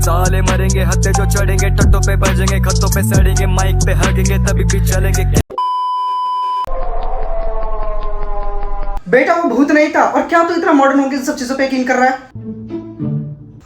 साले मरेंगे, हत्ते जो चढ़ेंगे, टट्टों पे बजेंगे, खत्तों पे सड़ेंगे, माइक पे हगेंगे, तभी भी चलेंगे। बेटा वो भूत नहीं था, और क्या तू इतना मॉडर्न होकर सब चीजों पे यकीन कर रहा है?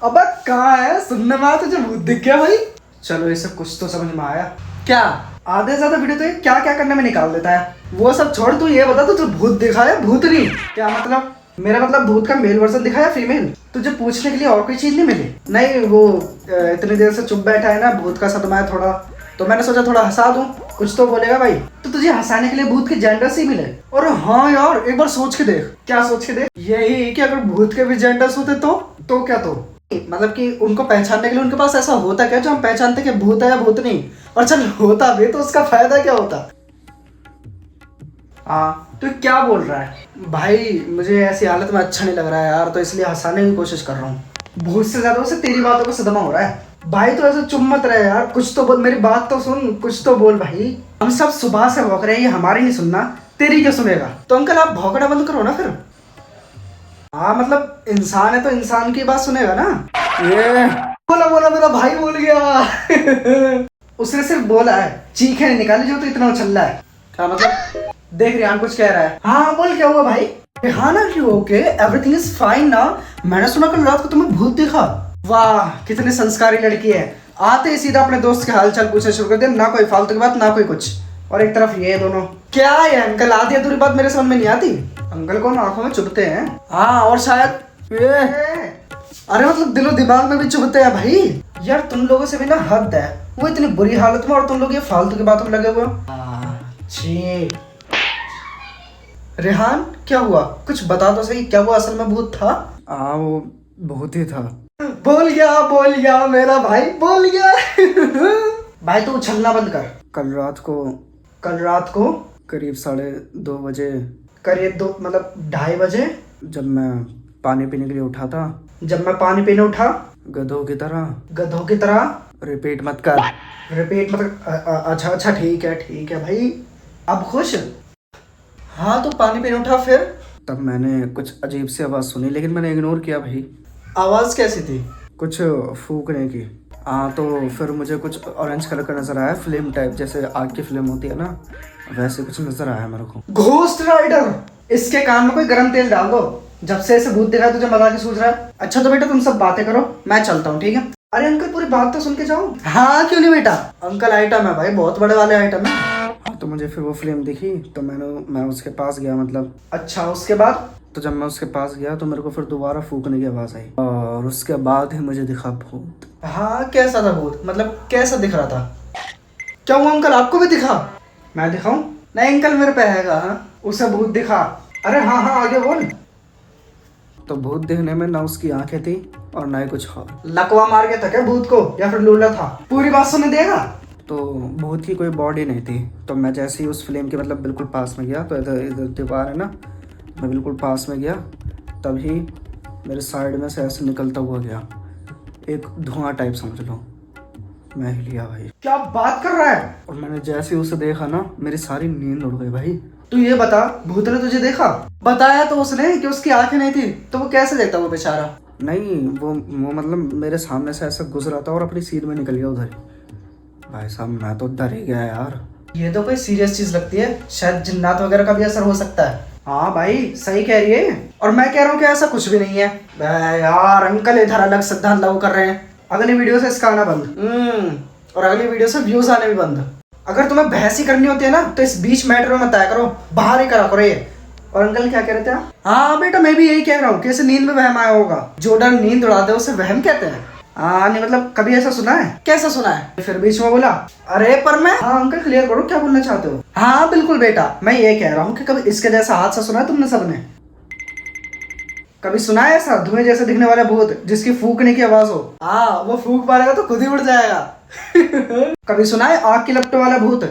अबे कहाँ है, सुनने में आया तुझे भूत दिख गया भाई? चलो इसे कुछ तो समझ में आया। क्या आधे से ज्यादा वीडियो तो ये क्या क्या करने में निकाल देता है। वो सब छोड़, तू ये बता तुझे भूत दिखा है भूत नहीं? क्या मतलब? मेरा मतलब भूत का मेल वर्जन दिखाया फीमेल? तुझे पूछने के लिए और कोई चीज नहीं मिली? नहीं वो इतनी देर से चुप बैठा है ना, भूत का सदमा है थोड़ा, तो मैंने सोचा थोड़ा हंसा दूं, कुछ तो बोलेगा भाई। तो तुझे हंसाने के लिए भूत के जेंडर्स ही मिले? और हाँ यार एक बार सोच के देख। क्या सोच के देख? यही कि अगर भूत के भी जेंडर्स होते तो क्या? तो मतलब कि उनको पहचानने के लिए उनके पास ऐसा होता क्या जो हम पहचानते कि भूत है या भूत नहीं? और चल होता भी तो उसका फायदा क्या होता? हाँ तो क्या बोल रहा है भाई? मुझे ऐसी हालत में अच्छा नहीं लग रहा है यार, तो इसलिए हंसाने की कोशिश कर रहा हूँ। भूत से ज्यादा उसे तेरी बातों को सदमा हो रहा है भाई। तो ऐसे चुप मत रहे यार, कुछ तो बोल, मेरी बात तो सुन, कुछ तो बोल भाई। हम सब सुबह से भौंक रहे हैं, ये हमारी नहीं सुनना, तेरी क्या सुनेगा? तो अंकल आप भौंकना बंद करो ना फिर। हाँ मतलब इंसान है तो इंसान की बात सुनेगा ना। ये बोला बोला मेरा भाई बोल गया। उसने सिर्फ बोला है, चीखें नहीं निकाली जो तो इतना उछल रहा है। क्या मतलब? देख रिहान कुछ कह रहा है। हाँ बोल, क्या हुआ भाई? Rihan are you okay? Everything is fine ना? मैंने सुना कल रात को तुम्हें भूत देखा। वाह कितनी संस्कारी लड़की है, आते ही सीधा अपने दोस्त के हालचाल पूछना शुरू कर दिया, ना कोई फालतू की बात ना कोई कुछ। और एक तरफ ये दोनों क्या है अंकल, आधी अधूरी बात मेरे समझ में नहीं आती। अंकल को आंखों में चुभते हैं। हाँ और शायद अरे मतलब दिलो दिमाग में भी चुभते हैं भाई। यार तुम लोगों से भी ना हद है, वो इतनी बुरी हालत में और तुम लोग ये फालतू की बातों में लगे हुए हो। रेहान क्या हुआ, कुछ बता तो सही, क्या वो असल में भूत था? हाँ वो भूत ही था। बोल गया मेरा भाई, बोल गया। भाई तू उछलना बंद कर। कल रात को करीब 2:30 बजे, करीब 2 मतलब 2:30 बजे, जब मैं पानी पीने के लिए उठा था। जब मैं पानी पीने उठा? गधों की तरह। रिपीट मत कर। रिपीट मतलब अच्छा ठीक है भाई, अब खुश? हाँ तो पानी पीने उठा फिर? तब मैंने कुछ अजीब सी आवाज़ सुनी, लेकिन मैंने इग्नोर किया भाई। आवाज कैसी थी? कुछ फूकने की। हाँ तो फिर मुझे कुछ ऑरेंज कलर का नज़र आया, फ्लेम टाइप, जैसे आग की फ्लेम होती है ना, वैसे कुछ नज़र आया मेरे को। घोस्ट राइडर, इसके कान में कोई गर्म तेल डाल दो, जब से ऐसे भूत दिखा तुझे मजाक ही सूझ रहा है। अच्छा तो बेटा तुम सब बातें करो, मैं चलता हूँ ठीक है? अरे अंकल पूरी बात तो सुन के जाओ। हाँ क्यों नहीं बेटा, अंकल आइटम है भाई, बहुत बड़े वाले आइटम है। हाँ तो मुझे फिर वो फ्लेम दिखी तो मैं उसके पास गया मतलब। अच्छा उसके बाद? तो जब मैं उसके पास गया तो मेरे को फिर दोबारा फूकने की आवाज़ आई, और उसके बाद ही मुझे दिखा भूत। हाँ कैसा था भूत, मतलब कैसा दिख रहा था? क्या हुआ अंकल, आपको भी दिखा? मैं दिखाऊं? नहीं अंकल मेरे पे हैगा। हाँ उसे भूत दिखा? अरे हाँ आगे बोल। तो भूत देखने में ना उसकी आंखें थी और ना ही कुछ और। लकवा मार गया था क्या भूत को, या फिर लूला था? पूरी बात सुनने देगा? तो भूत की कोई बॉडी नहीं थी। तो मैं जैसे ही उस फ्लेम के मतलब बिल्कुल पास में गया, तो इधर दीवार है ना, मैं बिल्कुल पास में गया, तभी मेरे साइड में से ऐसे निकलता हुआ गया एक धुआं टाइप, समझ लो। मैं हिल गया भाई। क्या बात कर रहा है? और मैंने जैसे ही उसे देखा ना, मेरी सारी नींद उड़ गई भाई। तू ये बता, भूत ने तुझे देखा? बताया तो उसने कि उसकी आंखें नहीं थी, तो वो कैसे देखता वो बेचारा? नहीं वो मतलब मेरे सामने से ऐसा गुजरा था और अपनी सीट में निकल गया उधर। भाई साहब मैं तो डर ही गया यार। ये तो कोई सीरियस चीज लगती है, शायद जिन्नात वगैरह का भी असर हो सकता है। हाँ भाई सही कह रही है, और मैं कह रहा हूँ कि ऐसा कुछ भी नहीं है। यार अंकल इधर अलग सिद्धांत लागू कर रहे हैं। अगली वीडियो से इसका आना बंद, और अगली वीडियो से व्यूज आने भी बंद। अगर तुम्हें बहस ही करनी होती है ना, तो इस बीच मैटर में मत आया करो, बाहर ही करा करो ये। और अंकल क्या कह रहे थे? हाँ बेटा मैं भी यही कह रहा हूँ कि इसे नींद में वहम आया होगा। जो डर नींद उड़ा दे उसे वहम कहते हैं। हाँ नहीं मतलब कभी ऐसा सुना है? कैसा सुना है? फिर बीच में बोला। अरे पर मैं, हाँ अंकल क्लियर करो क्या बोलना चाहते हो? हाँ बिल्कुल बेटा, मैं ये कह रहा हूँ कि कभी इसके जैसा हादसा सुना है तुमने सबने? कभी सुना है ऐसा धुएं जैसे दिखने वाला भूत जिसकी फूकने की आवाज हो? हाँ वो फूक मारेगा तो खुद ही उड़ जाएगा। कभी सुना है आग की लपटों वाला भूत?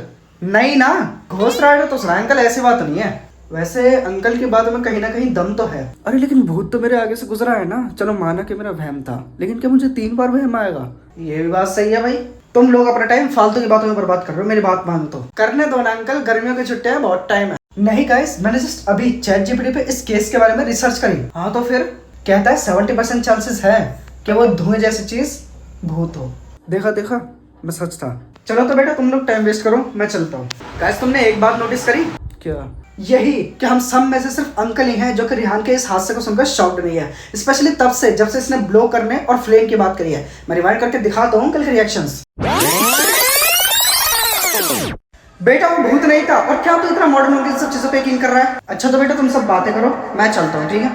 नहीं ना, घोस्ट राइडर तो सुना है अंकल, ऐसी बात नहीं है। वैसे अंकल की बात में कहीं ना कहीं दम तो है। अरे लेकिन भूत तो मेरे आगे से गुजरा है ना, चलो माना कि मेरा वहम था, लेकिन क्या मुझे 3 बार वहम आएगा? ये भी बात सही है भाई, तुम लोग अपना टाइम फालतू की बातों में बर्बाद कर रहे हो, मेरी बात मानो तो। करने दो ना अंकल, गर्मियों की छुट्टियां हैं, बहुत टाइम है। नहीं गाइस, मैंने जस्ट अभी ChatGPT पे इस केस के बारे में रिसर्च करी। हाँ तो फिर कहता है 70% चांसेस है कि वो धुएं जैसी चीज भूत हो। देखा देखा, मैं सच था। चलो तो बेटा तुम लोग टाइम वेस्ट करो, मैं चलता हूँ। गाइस तुमने एक बात नोटिस करी? क्या? यही कि हम सब में से सिर्फ अंकल ही हैं जो कि रिहान के इस हादसे को सुनकर शॉक्ड नहीं है, स्पेशली तब से जब से इसने ब्लो करने और फ्लेम की बात करी है। मैं रिवाइंड करके दिखाता हूँ अंकल के रिएक्शंस। बेटा वो भूत नहीं था, और क्या तू इतना मॉडर्न होकर इन सब चीजों पे यकीन कर रहा है? अच्छा तो बेटा तुम सब बातें करो, मैं चलता हूँ, ठीक है?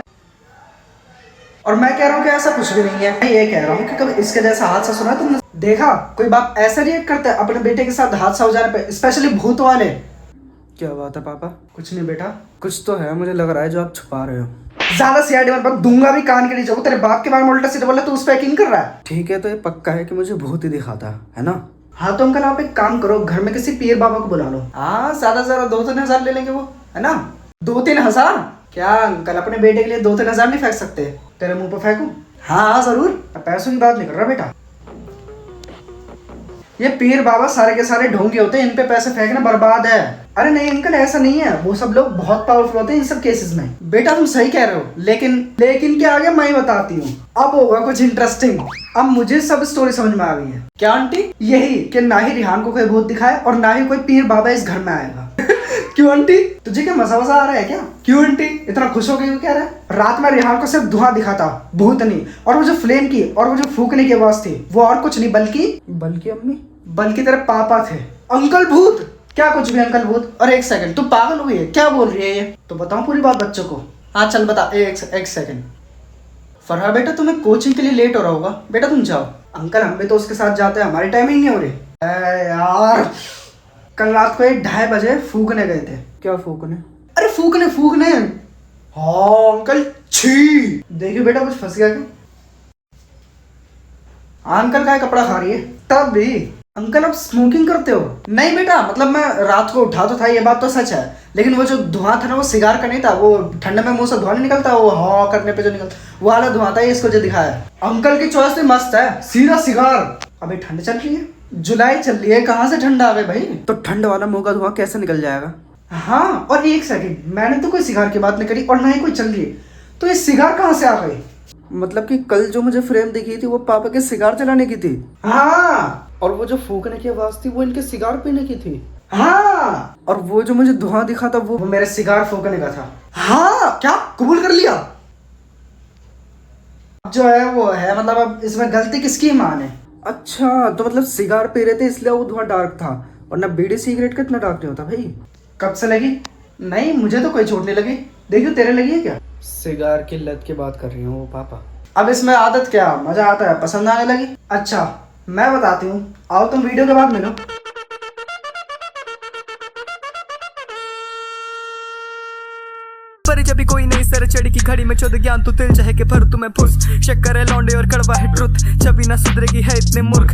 और मैं कह रहा हूँ कि ऐसा कुछ भी नहीं है। मैं ये कह रहा हूँ कि कभी इसके जैसा हादसा सुना तुमने? देखा कोई बाप ऐसा रिएक्ट करता है अपने बेटे के साथ हादसा हो जाने पे, स्पेशली भूत वाले? क्या बात है पापा? कुछ नहीं बेटा। कुछ तो है, मुझे लग रहा है जो आप छुपा रहे हो। ज्यादा सीआईडी मत बन, दूंगा भी कान के नीचे। वो तेरे बाप के बारे में उल्टा सीधा बोला, तू उस पर यकीन कर रहा है? ठीक है, तो ये पक्का है कि मुझे भूत ही दिखाता है ना? हाँ तो अंकल आप एक काम करो, घर में किसी पीर बाबा को बुला लो। हाँ ज्यादा से ज्यादा 2-3 हजार ले लेंगे वो, है ना? 2-3 हजार? क्या अंकल अपने बेटे के लिए 2-3 हजार नहीं फेंक सकते? तेरे मुंह पर फेंकू? हाँ जरूर, पैसों की बात नहीं कर रहा बेटा। ये पीर बाबा सारे के सारे ढोंगी होते हैं, इन पे पैसे फेंकना बर्बाद है। अरे नहीं अंकल ऐसा नहीं है, वो सब लोग बहुत पावरफुल होते हैं इन सब केसेस में। बेटा तुम सही कह रहे हो, लेकिन क्या आगे मैं बताती हूँ। अब होगा कुछ इंटरेस्टिंग। अब मुझे सब स्टोरी समझ में आ गई है। क्या आंटी? यही कि ना ही रिहान को कोई भूत दिखाए और ना ही कोई पीर बाबा इस घर में आएगा। क्यों आंटी, तुझे क्या मजा आ रहा है क्या? क्यों आंटी इतना खुश हो गई? क्यों कह रहा है? रात में रिहान को सिर्फ धुआं दिखा था, भूत नहीं। और वो जो फ्लेम की और वो जो फूकने की आवाज थी वो और कुछ नहीं बल्कि अम्मी, बल्कि तेरे पापा थे। अंकल भूत? क्या कुछ भी अंकल भूत? और एक सेकंड, तू पागल हो गई है? क्या बोल रही है ये? तो बताओ पूरी बात बच्चों को। हाँ चल बता। एक सेकंड। फरहा बेटा तुम्हें कोचिंग के लिए लेट हो रहा होगा, बेटा तुम जाओ। अंकल हम भी तो उसके साथ जाते हैं, हमारी टाइमिंग नहीं हो रही। यार कल रात को 2:30 बजे फूकने गए थे। क्या फूकने? अरे फूकने। हाँ अंकल छी। देखियो बेटा कुछ फंस गया क्या? अंकल का कपड़ा खा रही है तब भी। अंकल आप स्मोकिंग करते हो? नहीं बेटा, मतलब मैं रात को उठा तो था, ये बात तो सच है, लेकिन वो जो धुआं था ना वो सिगार का नहीं था। वो ठंडे में मुंह से धुआं नहीं निकलता, वो हाँ करने पे जो निकलता वो वाला धुआं था। ये इसको जो दिखाया। अंकल की चॉइस भी मस्त है, सीधा सिगार। अभी ठंड चल रही है, जुलाई चल रही है, कहाँ से ठंडा आ गई भाई? तो ठंड वाला मुंह का धुआं कैसे निकल जाएगा? हाँ और एक सेकंड, मैंने तो कोई सिगार की बात नहीं करी और ना ही कोई चल रही है, तो ये सिगार कहाँ से आ गई? मतलब कि कल जो मुझे फ्रेम दिखी थी वो पापा के सिगार जलाने की थी। हाँ। और वो जो फूकने की आवाज थी वो इनके सिगार पीने की थी। हाँ। और वो जो मुझे धुआं दिखा था वो मेरे सिगार फूकने का था। हाँ क्या कबूल कर लिया? जो है वो है, मतलब अब इसमें गलती किसकी मान है? अच्छा तो मतलब सिगार पी रहे थे इसलिए वो धुआं डार्क था, और ना बीड़ी सिगरेट का इतना डार्क नहीं होता भाई। कब से लगी? नहीं मुझे तो कोई चोट नहीं लगी। देखियो तेरे लगी है क्या? सिगार की लत की बात कर रही हूँ वो पापा। अब इसमें आदत क्या, मजा आता है, पसंद आने लगी? अच्छा मैं बताती हूँ, आओ तुम वीडियो के बाद मिलो। पर जब भी कोई नहीं सर चढ़ी की घड़ी में चौध ज्ञान, तू तिल चाहे के भर तुम्हें फुस शक्कर है लौंडे और कड़वा है ट्रुथ, छवि ना सुधरेगी है इतने मूर्ख।